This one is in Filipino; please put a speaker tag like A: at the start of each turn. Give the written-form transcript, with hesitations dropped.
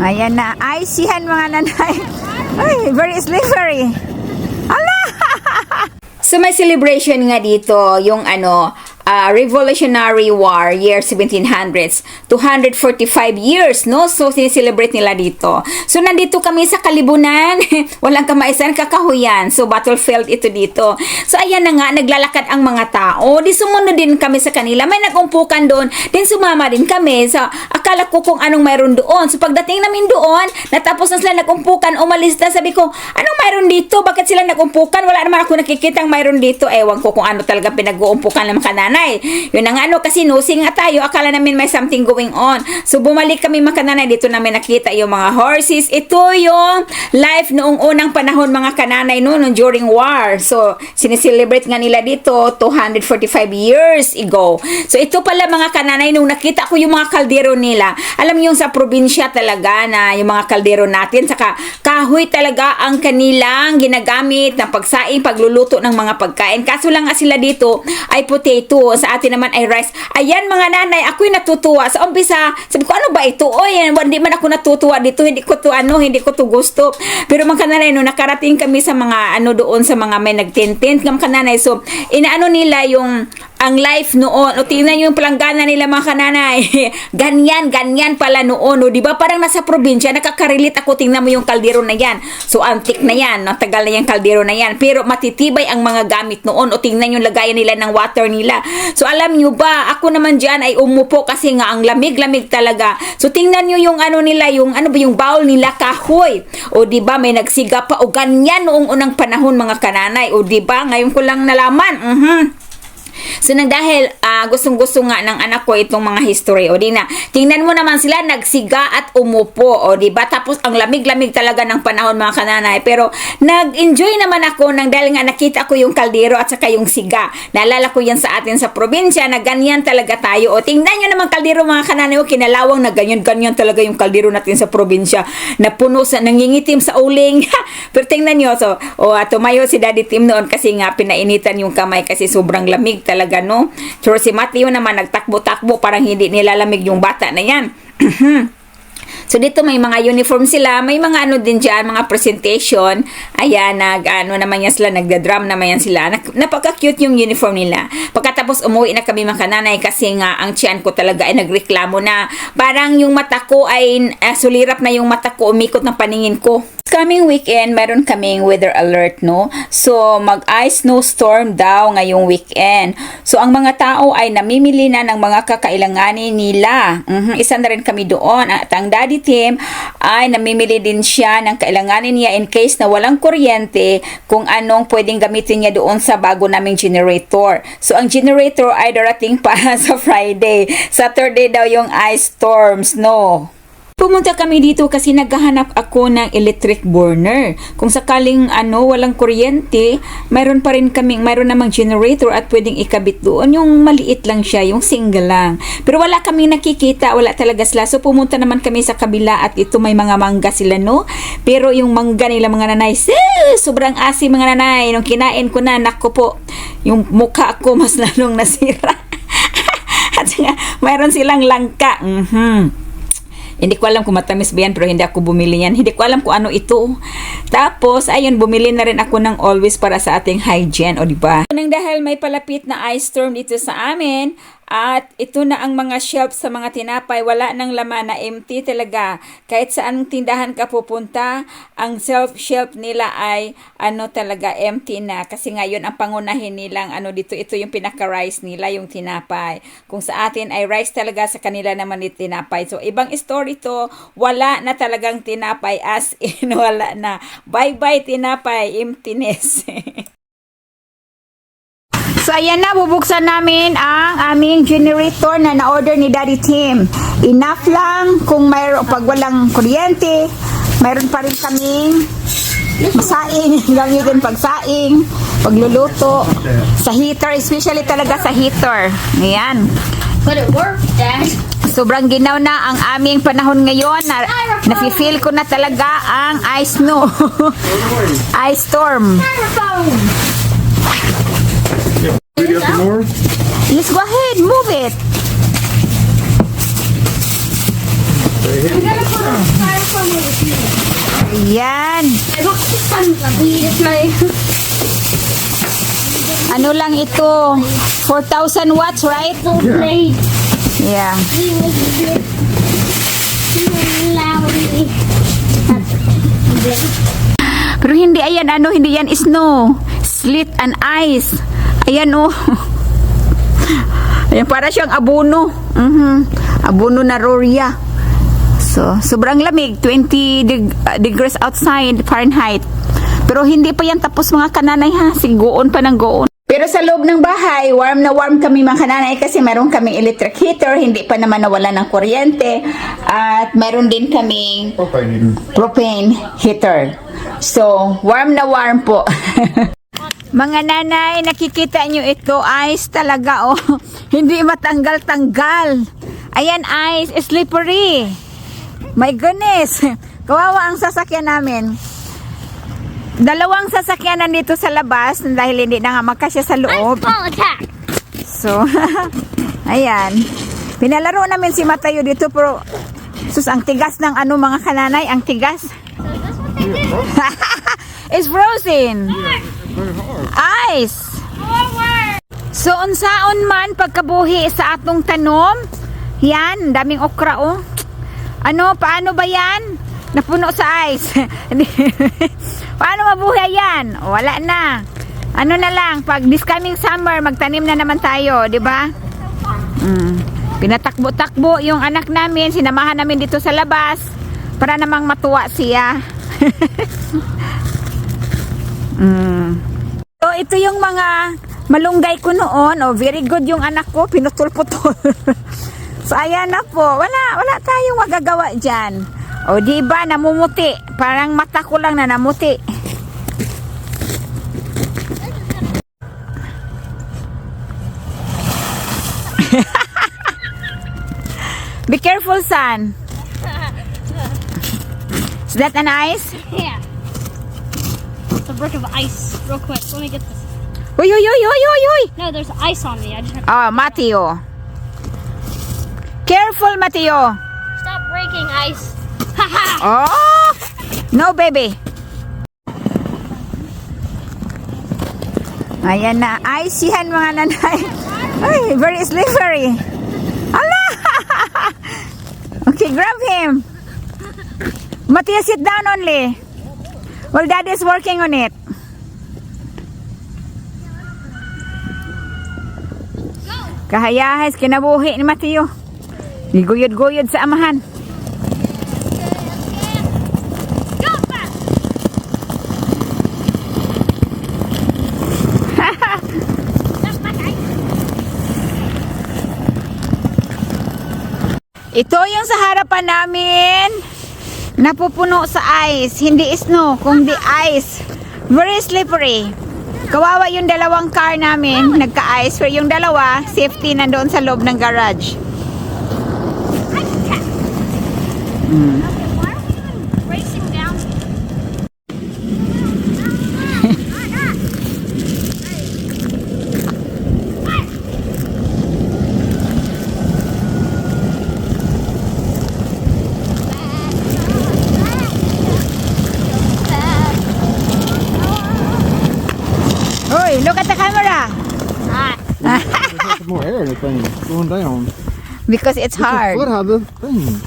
A: Ayan na. Ay, sihan mga nanay. Ay, very slippery. Ala! So, may celebration nga dito, yung Revolutionary War, year 1700s, 245 years, no? So, sineselebrate nila dito. So, nandito kami sa Kalibunan. Walang kamaisan, kakahuyan. So, battlefield ito dito. So, ayan na nga, naglalakad ang mga tao. Di sumunod din kami sa kanila. May nagumpukan doon. Then, sumama din kami. So, akala ko kung anong mayroon doon. So, pagdating namin doon, natapos na sila nagumpukan, umalis na. Sabi ko, anong mayroon dito? Bakit sila nagumpukan? Wala naman ako nakikita ang mayroon dito. Ewan ko kung ano talaga pinag-uumpukan ng mga nanay. Yun ang kasi nosing nga tayo, akala namin may something going on. So bumalik kami mga kananay, dito namin nakita yung mga horses. Ito yung life noong unang panahon mga kananay noon during war. So sineselebrate nga nila dito 245 years ago. So ito pala mga kananay, nung nakita ko yung mga kaldero nila, alam niyo yung sa probinsya talaga na yung mga kaldero natin, saka kahoy talaga ang kanilang ginagamit ng pagsaing, pagluluto ng mga pagkain. Kaso lang nga sila dito ay potato, sa atin naman ay rice. Ayan mga nanay, ako'y natutuwa. Sa umpisa, sabi ko, ano ba ito? Oy, hindi man ako natutuwa dito. Hindi ko to gusto. Pero mga nanay, no, nakarating kami sa mga, doon sa mga may nagtintent. Mga nanay, so, inaano nila yung, ang life noon. O, tingnan nyo yung palanggana nila mga kananay. ganyan pala noon. O, diba parang nasa probinsya, nakaka-relate ako. Tingnan mo yung kaldero na yan. So, antique na yan. No? Tagal na yung kaldero na yan. Pero matitibay ang mga gamit noon. O, tingnan yung lagayan nila ng water nila. So, alam nyo ba, ako naman dyan ay umupo kasi nga ang lamig-lamig talaga. So, tingnan nyo yung nila, yung yung bowl nila, kahoy. O, diba, may nagsiga pa. O, ganyan noong unang panahon mga kananay. O, diba, ngayon ko lang nalaman. So, dahil gustong-gusto nga ng anak ko itong mga history. O, di na, tingnan mo naman sila, nagsiga at umupo. O, di ba? Tapos, ang lamig-lamig talaga ng panahon mga kananay. Pero, nag-enjoy naman ako dahil nga nakita ko yung kaldero at saka yung siga. Naalala ko yan sa atin sa probinsya na ganyan talaga tayo. O, tingnan nyo naman kaldero mga kananay. O, kinalawang na ganyan talaga yung kaldero natin sa probinsya. Napuno sa, nangingitim sa uling. Pero tingnan nyo, so, tumayo si Daddy Tim noon kasi nga pinainitan yung kamay kasi sobrang lamig talaga, no? So, si Matthew naman nagtakbo-takbo, parang hindi nilalamig yung bata na yan. So, dito may mga uniform sila, may mga din dyan, mga presentation. Ayan, naman yan sila, nagda-drum naman yan sila. Napaka-cute yung uniform nila. Pagkatapos, umuwi na kami mga kananay kasi nga, ang tiyan ko talaga ay nagreklamo na. Parang yung mata ko ay, sulirap na yung mata ko, umikot ng paningin ko. Coming weekend, meron kaming weather alert, no? So, mag-ice snowstorm daw ngayong weekend. So, ang mga tao ay namimili na ng mga kakailanganin nila. Isa na rin kami doon. At ang Daddy Tim ay namimili din siya ng kailanganin niya in case na walang kuryente, kung anong pwedeng gamitin niya doon sa bago naming generator. So, ang generator ay darating pa sa Friday. Saturday daw yung ice storms, no? Pumunta kami dito kasi naghahanap ako ng electric burner. Kung sakaling walang kuryente, mayroon namang generator at pwedeng ikabit doon. Yung maliit lang siya, yung single lang. Pero wala kaming nakikita, wala talaga sila. So pumunta naman kami sa kabila at ito may mga mangga sila, no? Pero yung mangga nila mga nanay, sobrang asim mga nanay. Nung kinain ko na, nako po, yung mukha ko mas lalong nasira. At saka, mayroon silang langka. Hindi ko alam kung matamis ba yan, pero hindi ako bumili yan. Hindi ko alam kung ano ito. Tapos, ayun, bumili na rin ako ng always para sa ating hygiene, o diba? Dahil may palapit na ice storm dito sa amin, at ito na ang mga shelf sa mga tinapay, wala nang laman, na empty talaga. Kahit saan tindahan ka pupunta, ang shelf nila ay talaga empty na. Kasi ngayon ang pangunahin nilang dito, ito yung pinaka-rice nila, yung tinapay. Kung sa atin ay rice talaga, sa kanila naman yung tinapay. So, ibang story to, wala na talagang tinapay, as in wala na. Bye-bye tinapay, emptiness. So, ayan na, bubuksan namin ang aming generator na na-order ni Daddy Tim. Enough lang kung pag walang kuryente, mayroon pa rin kaming masaing, gamitin pagsaing, pagluluto, sa heater, especially talaga sa heater. Ayan.
B: But it worked, Dad.
A: Sobrang ginaw na ang aming panahon ngayon. Nafe-feel ko na talaga ang ice snow. Ice storm.
C: Video some more?
A: Yes, go ahead, move it.
B: I'm gonna put a styrofoam over here.
A: Ayan.
B: I got the sun. It's my.
A: Ano lang ito? 4,000 watts, right?
B: Full blade.
A: Yeah.
B: Loudly.
A: Pero hindi, ayan, ano, hindi yan snow. Slit and ice. Ayan, oh. Ayan, para siyang abono. Abono na Roria. So, sobrang lamig. 20 degrees outside, Fahrenheit. Pero hindi pa yan tapos mga kananay ha. Sigoon pa ng goon. Pero sa loob ng bahay, warm na warm kami mga kananay kasi meron kaming electric heater. Hindi pa naman nawala ng kuryente. At meron din kaming propane heater. So, warm na warm po. Mga nanay, nakikita nyo ito, ice talaga, oh. Hindi matanggal-tanggal. Ayan, ice, slippery. My goodness. Kawawa ang sasakyan namin. Dalawang sasakyan nandito sa labas dahil hindi na nga magkasya sa loob.
B: Ball attack.
A: So, ayan. Pinalaro namin si Matayo dito pero sus, ang tigas ng ano mga kananay, ang tigas. It's frozen. Ice. So, unsaon man pagkabuhi sa atong tanom, yan, daming okra, oh. Ano, paano ba yan? Napuno sa ice. Paano mabuhay yan? Wala na. Ano na lang, pag this coming summer, magtanim na naman tayo, di ba? Pinatakbo-takbo yung anak namin, sinamahan namin dito sa labas para namang matuwa siya. So, ito yung mga malunggay ko noon. Oh, very good yung anak ko, pinutol-putol. So, ayan na po. Wala tayong magagawa dyan. O, diba, namumuti. Parang mata ko lang na namuti. Be careful, son. Is that an ice?
B: Yeah. It's a brick of ice. Real quick. Let me get this.
A: Uy, uy, uy, uy, uy, uy.
B: No, there's ice on me. I just have to
A: Oh, Mateo. Careful, Mateo.
B: stop breaking ice. Haha.
A: Oh! No, baby. Ayan na. Ice yan, mga nanay. Ay, very slippery. Allah! Okay, grab him. Mateo, sit down only. Well, Daddy's working on it. Kahayahas, kinabuhi ni Mateo. Giguyod-guyod sa amahan.
B: Go fast. That's my guy.
A: Ito yung sa harapan namin. Napupuno sa ice. Hindi snow, kundi ice. Very slippery. Kawawa yung dalawang car namin. Nagka-ice. Pero yung dalawa, safety nandoon sa loob ng garage.
B: Why are we even racing down?
A: Hoy, look at the camera.
C: There's more air in the thing going down.
A: Because it's
C: Your
A: hard.
C: foot had the thing.